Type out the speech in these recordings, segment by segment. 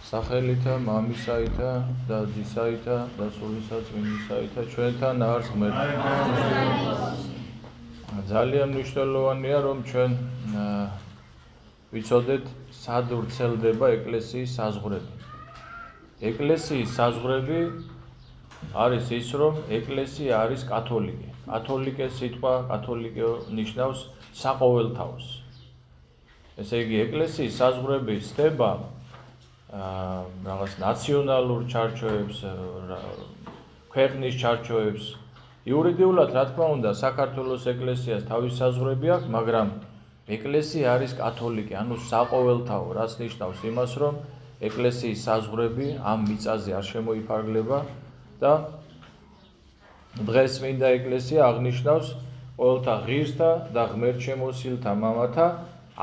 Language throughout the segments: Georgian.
სახელითა მამისაითა და ძისაითა და სულისა წმინდისაითა ჩვენთან არის ღმერთი. ძალიან მნიშვნელოვანია რომ ჩვენ ვიცოდეთ სად ვრცელდება ეკლესიის საზღვრები. ეკლესიის საზღვრები არის ის რომ ეკლესია არის კათოლიკე. კათოლიკე სიტყვა კათოლიკე ნიშნავს საყოველთაოს. ესე იგი ეკლესიის საზღვრები სდება რაღაც ნაციონალურ ჩარჩოებს, ქვეყნის ჩარჩოებს. იურიდიულად რა თქმა უნდა საქართველოს ეკლესიას თავის საზღვრები აქვს, მაგრამ ეკლესია არის კათოლიკე, ანუ საყოველთაო, რაც ნიშნავს იმას, რომ ეკლესიის საზღვრები ამ მიწაზე არ შემოიფარგლება და დღეს წმინდა ეკლესია აღნიშნავს ყოველთა ღირსთა და ღმერთშემოსილთა მამათა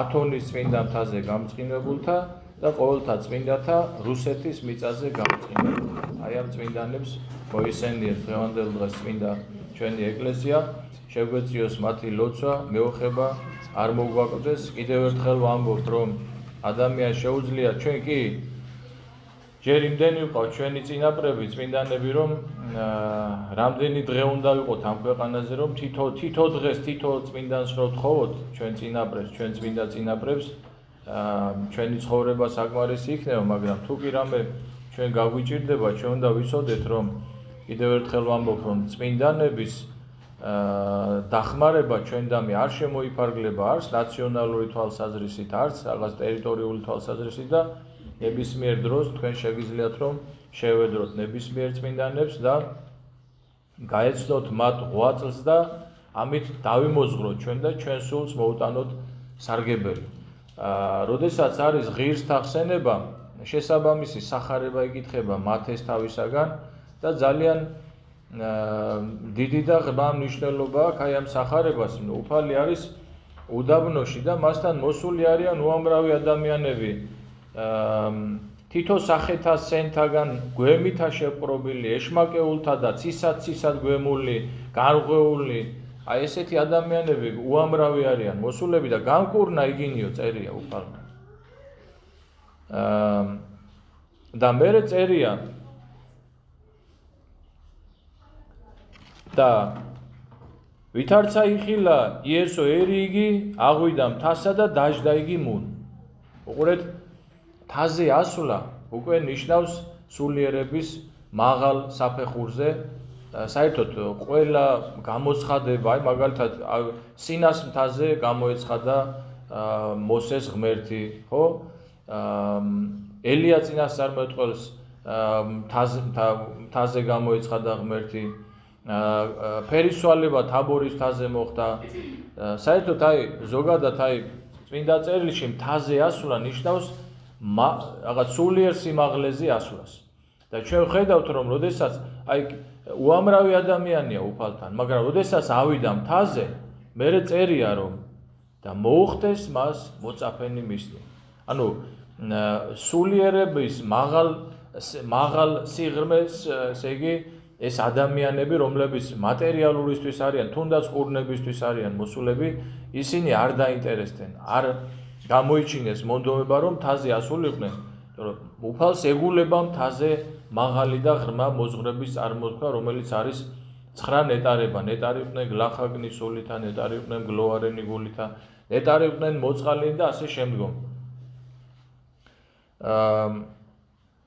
ათონის წმინდა მთაზე გამწყინებულთა და ყოველთა წმინდათა რუსეთის მიწაზე გამწყინებულთა. აი ამ წმინდანებს მოისენიეთ დღევანდელ დღეს წმინდა ჩვენი ეკლესია, შეგვეციოს მათი ლოცვა, მეოხება, არ მოგვაკვდეს. კიდევ ერთხელ ვამბობთ, რომ ადამიანს შეუძლია ჩვენ კი ჯერ იმდენი ვიყავთ ჩვენი წინაპრები, წმინდანები, რომ რამდენი დღე უნდა ვიყოთ ამ ქვეყანაზე, რომ თითო დღეს თითო წმინდანს რო თხოვოთ ჩვენ წინაპრებს, ჩვენ წმინდა წინაპრებს, ჩვენი ცხოვრება საკმარისი იქნება, მაგრამ თუ კი რამე ჩვენ გაგვიჭირდება, ჩვენ უნდა ვიცოდეთ, რომ კიდევ ერთხელ ვამბობ, რომ წმინდანების დახმარება ჩვენდამი არ შემოიფარგლება არც ნაციონალური თვალსაზრისით, არც რაღაც ტერიტორიული თვალსაზრისით და ნებისმიერ დროს თქვენ შეგიძლიათ რომ შევედროთ ნებისმიერ წმინდანებს და გაეცნოთ მათ ღვაწლს და ამით დავიმოზღვროთ ჩვენ და ჩვენ სულს მოუტანოთ სარგებელი. როდესაც არის ღირსთა ხსენება, შესაბამისი სახარება იკითხება მათეს თავისაგან და ძალიან დიდი და ღრმა მნიშვნელობა აქვს აი ამ სახარებას. უფალი არის უდაბნოში და მასთან მოსული არიან უამრავი ადამიანები. თითო სახეთა სენთაგან გვემითა შეპყრობილი, ეშმაკეულთა და ცისად გვემული, გარღვეული, აი ესეთი ადამიანები უამრავი არიან მოსულები და განკურნა იგინიო წერია უფალმა. და მერე წერია და ვითარცა იხილა იესო ერი იგი აღვიდა მთასა და დაждდა იგი მუნ. უყურეთ, მთაზე ასვლა უკვე ნიშნავს სულიერების მაღალ საფეხურზე. საერთოდ ყველა გამოცხადება, აი მაგალითად სინას მთაზე გამოეცხადა მოსეს ღმერთი, ხო? ელია წინასწარმეტყველს მთაზე გამოეცხადა ღმერთი. ფერისვალება თაბორის მთაზე მოხდა. საერთოდ აი ზოგადად აი წმინდა წერილში მთაზე ასვლა ნიშნავს რაღაც სულიერ სიმაღლეზე ასვლას. და ჩვენ ვხედავთ რომ როდესაც აი უამრავი ადამიანია უფალთან, მაგრამ როდესაც ავიდა მთაზე, მერე წერია რომ და მოუხდეს მას მოწაფენი მისნი. ანუ სულიერების მაღალ სიღრმეს, ესე იგი ეს ადამიანები, რომლებიც მატერიალურისთვის არიან, თუნდაც კურნებისთვის არიან მოსულები, ისინი არ დაინტერესდნენ, არ გამოიჩინეს მონდომება, რომ მთაზე ასულიყვნენ, რომ უფალს ეგულება მთაზე მაღალი და ღრმა მოძღვრების წარმოთქვა, რომელიც არის 9 ნეტარება. ნეტარიყვნენ გლახაგნის სულითა, ნეტარიყვნენ გლოვარენი გულითა, ნეტარიყვნენ მოწყალენი და ასე შემდგომ.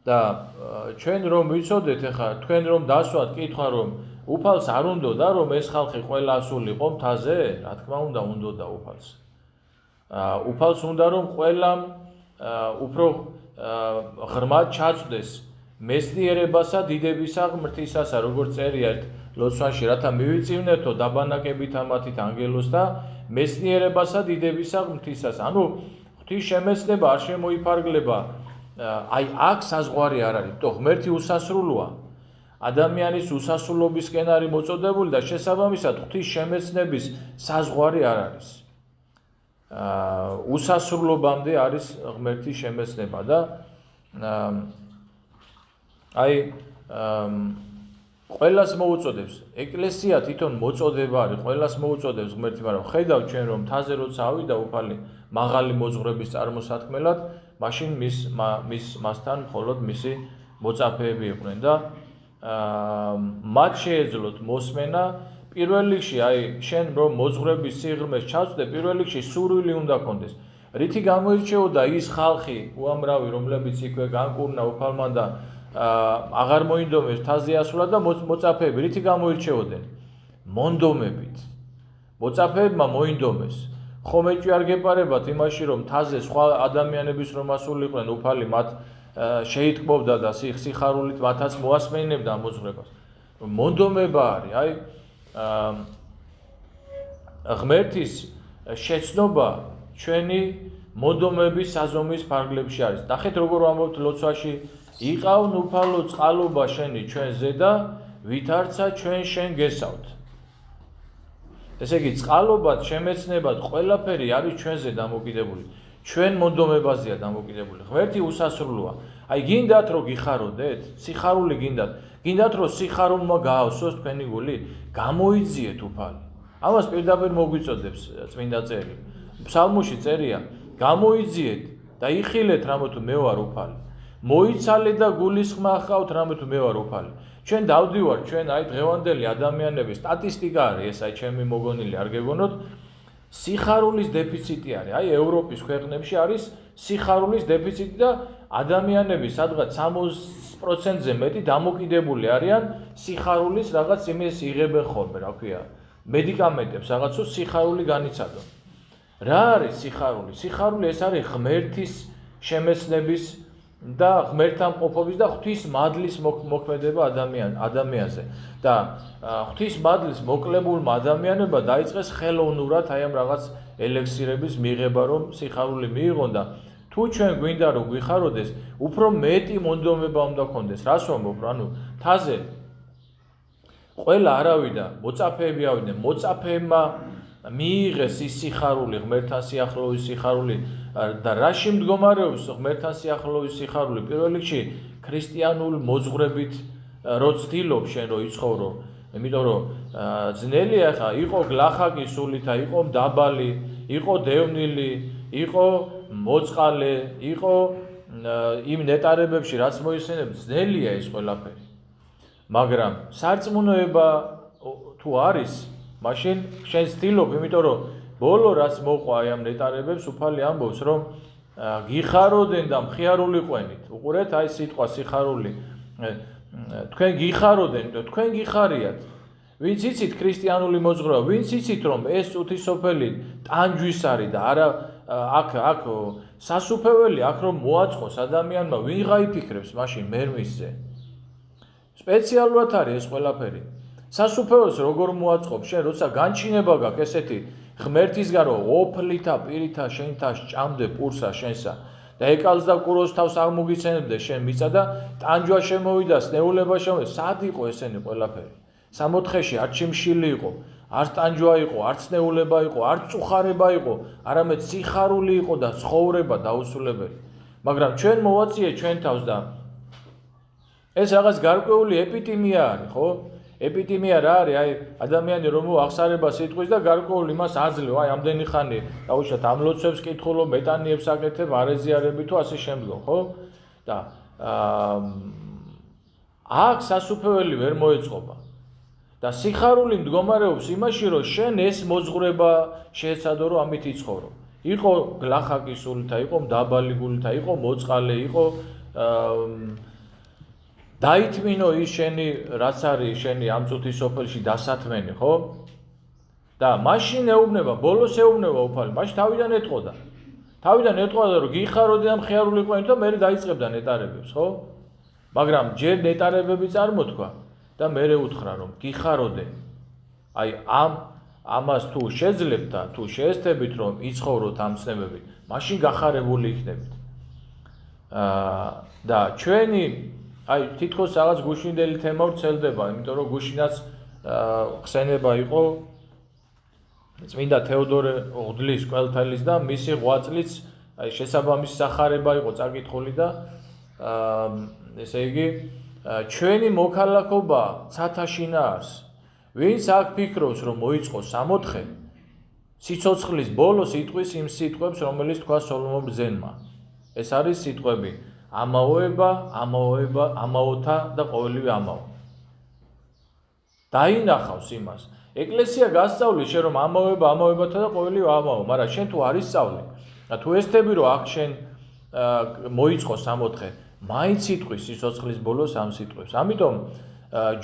და ჩვენ რომ ვიცოდეთ ახლა, თქვენ რომ დასვათ კითხვა რომ უფალს არ უნდოდა რომ ეს ხალხი ყველა ასულიყო მთაზე? რა თქმა უნდა, უნდოდა უფალს. უფალს უნდა რომ ყველამ უფრო ღრმად ჩაწვდეს მეცნიერებასა დიდებისა ღმრთისასა, როგორც წერია ერთ ლოცვაში, რათა მივიწივნეთო დაბანაკებით ამათით ანგელოს და მეცნიერებასა დიდებისა ღმრთისას. ანუ ღვთის შემეცნება არ შემოიფარგლება. აი აქ საზღვარი არ არის. ღმერთი უსასრულოა. ადამიანის უსასრულობისკენ არის მოწოდებული და შესაბამისად ღვთის შემეცნების საზღვარი არ არის. უსასრულობამდე არის ღმერთის შემეცნება და აი ყველას მოუწოდებს. ეკლესია თვითონ მოწოდება არის, ყველას მოუწოდებს ღმერთი, მაგრამ ხედავ ჩვენ რომ მთაზე როცა ავიდა უფალი მაღალი მოძღვრების წარმოსათქმელად, მაშინ მასთან მხოლოდ მისი მოწაფეები იყვნენ და მათ შეეძლოთ მოსმენა პირველ რიგში აი შენ რომ მოძღვრების სიღრმეს ჩავწდე პირველ რიგში სურვილი უნდა გქონდეს რითი გამოირჩეოდა ის ხალხი უამრავი რომლებიც იქვე განკურნა უფალმა და აღარ მოინდომეს თაზე ასვლა და მოწაფეები რითი გამოირჩეოდნენ მონდომებით მოწაფეებმა მოინდომეს ხომ ეჭვი არ გეპარებათ იმაში რომ თაზე სხვა ადამიანების რომ ასულიყვნენ უფალი მათ შეიტყბობდა და სიხარულით მათაც მოასმენინებდა მოძღვრებას მონდომება არის აი ღმერთის შეცნობა ჩვენი მონდომების საზომის ფარგლებში არის ნახეთ როგორ ვამბობთ ლოცვაში იყავ ნუფალო წყალობა შენი ჩვენზე და ვითარცა ჩვენ შენ გესავთ ესე იგი წყალობად შემეცნებად ყველაფერი არის ჩვენზე დამოკიდებული ჩვენ მონდომებაზეა დამოკიდებული ღმერთი უსასრულოა აი გინდათ რომ გიხაროდეთ სიხარული გინდათ რომ სიხარულმა გაავსოს თქვენი გული გამოიძიეთ უფალი ამას პირდაპირ მოგვიწოდებს წმინდა წერი ფსალმუში წერია გამოიძიეთ და იხილეთ რამე თუ მე ვარ უფალი მოიცალე და გულისხმა ხავთ რამე თუ მე ვარ უფალი ჩვენ დავდივარ ჩვენ აი დღევანდელი ადამიანების სტატისტიკა არის ეს აი ჩემი მოგონილი არ გეგონოთ სიხარულის დეფიციტი არის აი ევროპის ქვეყნებში არის სიხარულის დეფიციტი და ადამიანები სადღაც 60%-ზე მეტი დამოკიდებული არიან სიხარულის რაღაც იმის იღებენ ხოლმე რა ქვია მედიკამენტებს რაღაცო სიხარული განიცადონ რა არის სიხარული სიხარული ეს არის ღმერთის შემეცნების და ღმერთთან ყოფობის და ღვთის მადლის მოქმედება ადამიანზე და ღვთის მადლის მოკლებულმა ადამიანებმა დაიწყეს ხელოვნურად აი ამ რაღაც ელექსირების მიღება რომ სიხარული მიიღონ და თუ ჩვენ გვინდა რომ გვიხაროდეს უფრო მეტი მონდომება უნდა გქონდეს რას ვამბობ ანუ თაზე ყველა არავიდა მოწაფეები ავიდნენ მოწაფეებმა მიიღეს ის სიხარული ღმერთთან სიახლოვის სიხარული და რაში მდგომარეობს ღმერთთან სიახლოვის სიხარული პირველ რიგში ქრისტიანულ მოძღვრებით რო ცდილობ შენ რო იცხოვრო იმიტომ რომ ძნელია ხა იყო გლახაკი სულითა იყო მდაბალი იყო დევნილი იყო მოწყალე იყო იმ ნეტარებებში რაც მოიხსენებს ძნელია ეს ყველაფერი მაგრამ სარწმუნოება თუ არის მაშინ შენ ცდილობ იმიტომ რომ ბოლო რაც მოყვა აი ამ ნეტარებებს უფალი ამბობს რომ გიხაროდენ და მხიარულიყვენით უყურეთ აი სიტყვა სიხარული თქვენ გიხაროდენ თქვენ გიხარიათ ვინც იცით ქრისტიანული მოძღვრება ვინც იცით რომ ეს წუთისოფელი ტანჯვის არის და არა აქ სასუფეველი აქ რომ მოაწყოს ადამიანმა ვინ გაიფიქრებს მაშინ მერმისზე სპეციალურად არის ეს ყველაფერი სასუფეველს როგორ მოაწყობს შენ როცა განჩინება გაქვს ესეთი ღმერთისგან რომ ოფლითა პირითა შენთა სჭამდე პურსა შენსა და ეკალს და კუროს თავს აღმოგიცენებდე შენ მიწა და ტანჯვა შემოვიდა სნეულება შემოვიდა სად იყო ესენი ყველაფერი 64-ში არც შიმშილი იყო არც ტანჯვა იყო არც სნეულება იყო არც წუხარება იყო არამედ სიხარული იყო და ცხოვრება დაუსრულებელი მაგრამ ჩვენ მოვაწიეთ ჩვენ თავს და ეს რაღაც გარკვეული ეპიდემია არის ხო ეპიდემია რა არის აი ადამიანი რომ აღსარება სიტყვის და გარკვეული იმას აძლევ აი ამდენი ხანი დაუშვათ ამლოცებს კითხულობ მეტანიებს აკეთებ არეზიარები თუ ასე შემდგომ ხო და აქ სასუფეველი ვერ მოეწყობა და სიხარული მდგომარეობს იმაში რომ შენ ეს მოძღვრება შეეცადო რომ ამით იცხოვრო იყო გლახაკი სულითა იყო მდაბალი გულითა იყო მოწყალე იყო დაითმინო ის შენი რაც არის შენი ამ წუთის სოფელში დასათმენი ხო და მაშინ ეუბნება ბოლოს ეუბნება უფალი მაშინ თავიდან ეტყოდა რომ გიხაროდნენ და მხიარულიყვენით და მე დაიწყებდა ნეტარებებს ხო მაგრამ ჯერ ნეტარებები წარმოთქვა და მე უთხრა რომ გიხაროდე აი ამას თუ შეძლებთ და თუ შეესწრებით რომ იცხოვროთ ამ ცნებებით მაშინ გახარებული იქნებით და ჩვენი აი თითქოს რაღაც გუშინდელი თემა ვრცელდება იმიტომ რომ გუშინაც ხსენება იყო წმინდა თეოდორე ღვთლის ყველთალის და მისი ღვაწლიც აი შესაბამისი სახარება იყო წაკითხული და ესე იგი ჩვენი მოქალაქობა ცათაშინაარს ვინც აქ ფიქრობს რომ მოიწყოს 64 სიცოცხლის ბოლოს იტყვის იმ სიტყვებს რომელიც თქვა სოლომონ ბრძენმა ეს არის სიტყვები ამაოება, ამაოთა და ყოველივე ამაო. დაინახავს იმას. ეკლესია გასწავლის შენ რომ ამაოებათა და ყოველივე ამაო, მაგრამ შენ თუ არ ისწავლი, თუ ესთები რომ აქ შენ მოიწყო 64, მაინც იტყვის სიცოცხლის ბოლოს ამ სიტყვებს. ამიტომ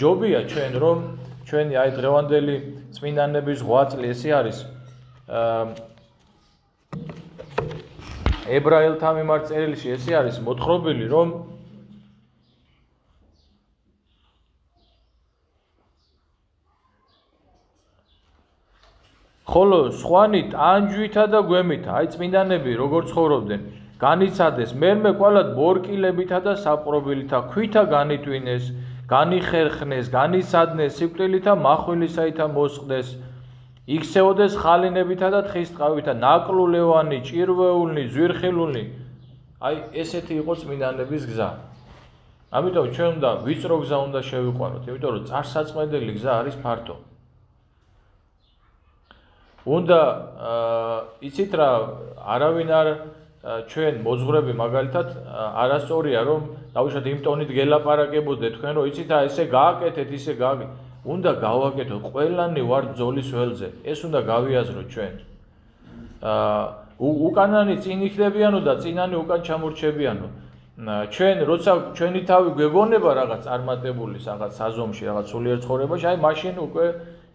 ჯობია ჩვენ რომ ჩვენი აი დღევანდელი წმინდანების ღვაწლი ესე არის ებრაელთა მიმართ წერილში ესე არის მოთხრობილი რომ ხოლო სხვანი ტანჯვითა და გვემითა, აი წმინდანები როგორ ცხოვრობდნენ, განიცადეს მერმე ყველად ბორკილებითა და საპყრობილითა ქვითა განიტვინეს, განიხერხნეს, განიცადნეს, სიკვდილითა מחვილისაითა მოსყდეს, იქცეოდეს ხალინებითა და თხის ტყავითა, ნაკლულევანი, ჭირვეულნი, ზვირხილულნი. აი ესეთი იყო წმინდანების გზა. ამიტომ ჩვენ უნდა ვიწრო გზა უნდა შევიყვანოთ, იმიტომ რომ წარსაწმედელი გზა არის ფართო. უნდა იცით რა არავინ არ ჩვენ მოძღვრები მაგალითად არასწორია რომ დავუშვათ იმ ტონით გელაპარაკებოდეთ თქვენ რომ იცით რა ესე გააკეთეთ ისე უნდა გავაკეთოთ ყველანი ვარ ბრძოლის ველზე ეს უნდა გავიაზროთ ჩვენ უკანანი წინ იქნებიანო და წინანი უკან ჩამორჩებიანო ჩვენ როცა ჩვენი თავი გვეგონება რაღაც წარმატებული რაღაც საზომში რაღაც სულიერ ცხოვრებაში აი მაშინ უკვე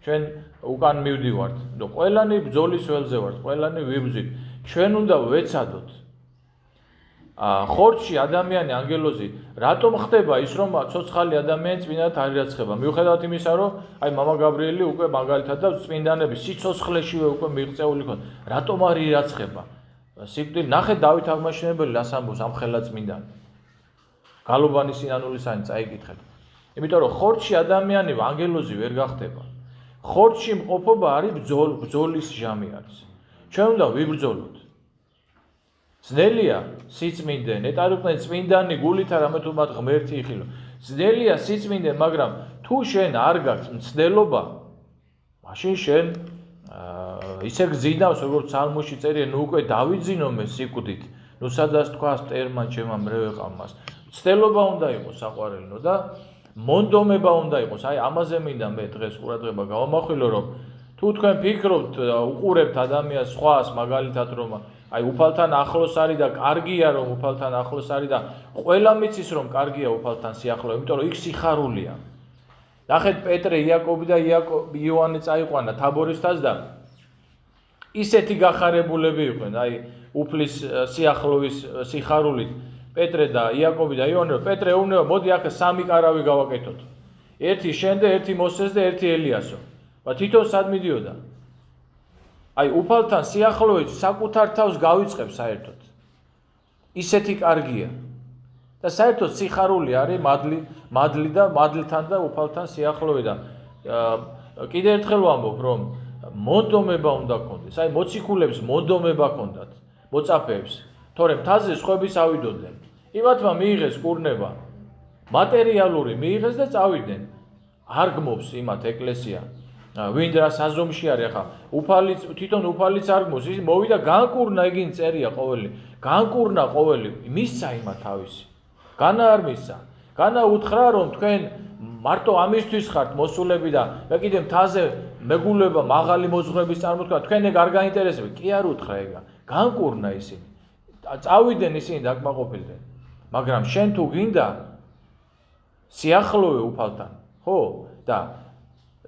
ჩვენ უკან მივდივართ და ყველანი ბრძოლის ველზე ვართ ყველანი ვიბრძვით ჩვენ უნდა ვეცადოთ ხორცში ადამიანი ანგელოზი რატომ ხდება ის რომ ცოცხალი ადამიანი წმინდად არ ირაცხება მიუხედავად იმისა რომ აი მამა გაბრიელი უკვე მაგალითად და წმინდანები სიცოცხლეშივე უკვე მიღწეული ქონდა რატომ არ ირაცხება სიკვდილი ნახეთ დავით აღმაშენებელი რას ამბობს ამ ხელა წმინდანი გალობანი სინანულისანი წაიკითხეთ იმიტომ რომ ხორცში ადამიანი ანგელოზი ვერ გახდება ხორცში მყოფობა არის ბრძოლის ჟამი არის ჩვენ უნდა ვიბრძოლოთ ძნელია სიწმინდე ნეტარიყვნენ წმინდანი გულით რამე თუ მათ ღმერთი იხილო ძნელია სიწმინდე მაგრამ თუ შენ არ გაქვს მცდელობა მაშინ შენ ისე გძინავს როგორც ცალმოში წერია ნუ უკვე დავიძინო მე სიკვდით ნუ სადაც თქვას მტერმა ჩემმა მრევეყამას მცდელობა უნდა იყოს საყვარელო და მონდომება უნდა იყოს აი ამაზე მინდა მე დღეს ყურადღება გავამახვილო რომ თუ თქვენ ფიქრობთ უყურებთ ადამიანს სხვას მაგალითად რომ აი უფალთან ახლოს არის და კარგია რომ უფალთან ახლოს არის და ყველა მიცის რომ კარგია უფალთან სიახლოვე იმიტომ რომ იქ სიხარულია ნახეთ პეტრე იაკობი და იოანე წაიყვანა თაბორის თასს და ისეთი გახარებულები იყვნენ აი უფლის სიახლოვის სიხარულით პეტრე და იაკობი და იოანე პეტრე ეუბნება მოდი აქ სამი კარავი გავაკეთოთ ერთი შენ და ერთი მოსეს და ერთი ელიასო და თვითონ სად მიდიოდა აი უფალთან სიახლოვეში საკუთარ თავს გავიწყებს საერთოდ ისეთი კარგია და საერთოდ სიხარული არის მადლი და მადლთან და უფალთან სიახლოვე და კიდევ ერთხელ ვამბობ რომ მონდომება უნდა გქონდეს აი მოციქულებს მონდომება ჰქონდათ მოწაფეებს თორემ მთაზე სხვების ავიდოდნენ იმათმა მიიღეს კურნება მატერიალური მიიღეს და წავიდნენ არ გმობს იმათ ეკლესია ვინ რა საზომში არის ახლა თვითონ უფალიც არ გმობს ის მოვიდა განკურნა იგინ წერია ყოველი განკურნა ყოველი მისცა იმათ თავისი განა არ მისცა განა უთხრა რომ თქვენ მარტო ამისთვის ხართ მოსულები და მე კიდე მთაზე მეგულება მაღალი მოძღვრების წარმოთქვა თქვენ ეგ არ გაინტერესებთ კი არ უთხრა ეგა განკურნა ისინი წავიდნენ ისინი დაკმაყოფილდნენ მაგრამ შენ თუ გინდა სიახლოვე უფალთან ხო და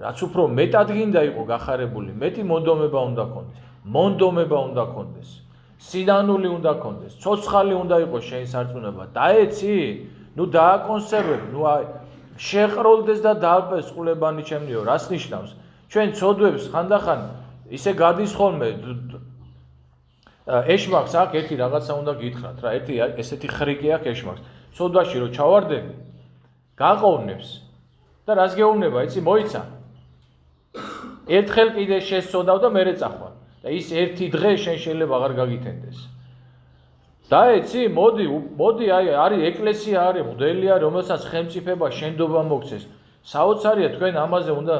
რაც უფრო მეტად გინდა იყო გახარებული მეტი მონდომება უნდა გქონდეს სინანული უნდა გქონდეს ცოცხალი უნდა იყოს შენი სარწმუნება დაეცი ნუ დააკონსერვებ ნუ შეყროლდეს და დაალპეს ყულებანი ჩემნიო რას ნიშნავს ჩვენ ცოდვებს ხანდახან ისე გადის ხოლმე ეშმაკს აქ ერთი რაღაცა უნდა გითხრათ რა ერთი ესეთი ხრიკი აქვს ეშმაკს ცოდვაში რომ ჩავარდები გაყოვნებს და რას გეუბნება იცი მოიცა ერთხელ კიდე შესწოდავ და მერე წახვალ და ის ერთი დღე შენ შეიძლება აღარ გაგითენდეს დაეცი მოდი აი არის ეკლესია არის მღვდელია რომელსაც ხელმწიფება შენდობა მოგცეს საოცარია თქვენ ამაზე უნდა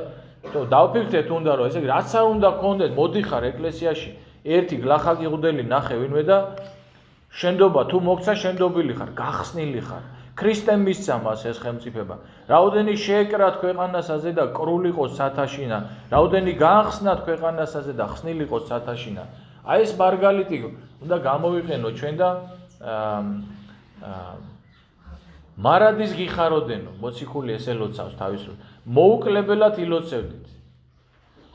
დავფიქრდეთ უნდა რომ ესე რაცა უნდა გქონდეთ მოდიხარ ეკლესიაში ერთი გლახაკი მღვდელი ნახე ვინმე და შენდობა თუ მოგცა შენდობილი ხარ, გახსნილი ხარ. ქრისტემ მისცა მას ეს ხელმწიფება. რაოდენი შეეკრათ ქვეყანასაზე და კრულიყოს სათაშინა, რაოდენი გაახსნათ ქვეყანასაზე და ხსნილიყოს სათაშინა. აი ეს მარგალიტი უნდა გამოვიყენო ჩვენ და მარადის გიხაროდენო, მოციქული ესე ლოცავს თავის როლს. მოუკლებელად ილოცევდით.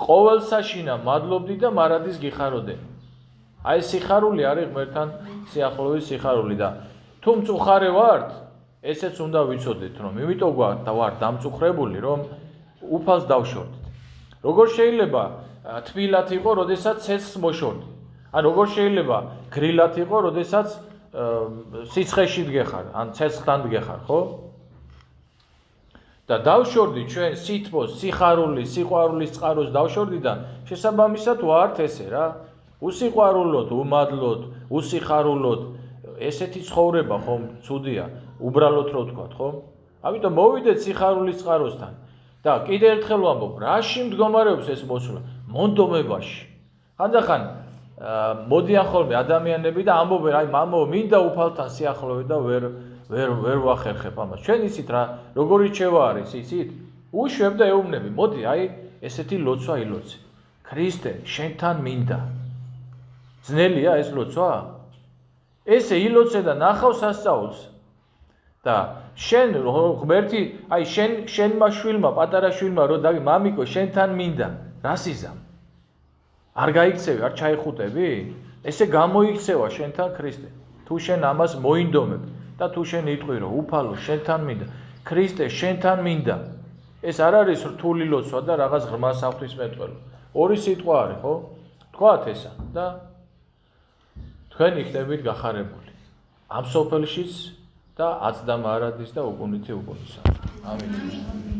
ყოველ საშინა მადლობდით და მარადის გიხაროდენო. აი სიხარული არის ღმერთთან სიახლოვის სიხარული და თუ მწუხარე ვართ, ესეც უნდა ვიცოდეთ, რომ იმიტომ ვართ დამწუხრებული, რომ უფალს დავშორდით. როგორ შეიძლება თბილად იყო, როდესაც ცეცხლს მოშორდით? ან როგორ შეიძლება გრილად იყო, როდესაც სიცხეში დგეხარ, ან ცეცხლთან დგეხარ, ხო? და დავშორდით ჩვენ სითბოს, სიხარულის, სიყვარულის წყაროს დავშორდით და შესაბამისად ვართ ესე რა. უსიყვარულოდ, უმადლოდ, უსიხარულოდ, ესეთი ცხოვრება ხომ ცუდია, უბრალოდ რო ვთქვათ, ხო? ამიტომ მოვიდეთ სიხარულის წყაროსთან და კიდევ ერთხელ ვამბობ, რაში მდგომარეობს ეს მოსვლა? მონდომებაში. ხანდახან მოდიან ხოლმე ადამიანები და ამბობენ, აი მამო, მინდა უფალთან სიახლოვე და ვერ ვახერხებ ამას. ჩვენ იცით რა, როგორი რჩევა არის, იცით? უშვებ და ეუბნები, მოდი, აი ესეთი ლოცვა ილოცე. ქრისტე, შენთან მინდა. ძნელია ეს ლოცვა? ესე ილოცე და ნახავ სასწაულს. და შენ ღმერთი, აი შენმა შვილმა, პატარა შვილმა რო დაგი, მამიკო, შენთან მინდა. რას იზამ? არ გაიქცევი, არ ჩაიხუტები? ესე გამოიქცევა შენთან ქრისტე. თუ შენ ამას მოინდომებ და თუ შენ იტყვი რომ უფალო შენთან მინდა, ქრისტე შენთან მინდა. ეს არ არის რთული ლოცვა და რაღაც ღრმა საღვთისმეტყველო. ორი სიტყვა არის, ხო? თქვათ ესა და თქვენ იქნებით გახარებული. ამ სოფელშიც და აცდა მარადის და უკუნითი უკუნისა. ამინ.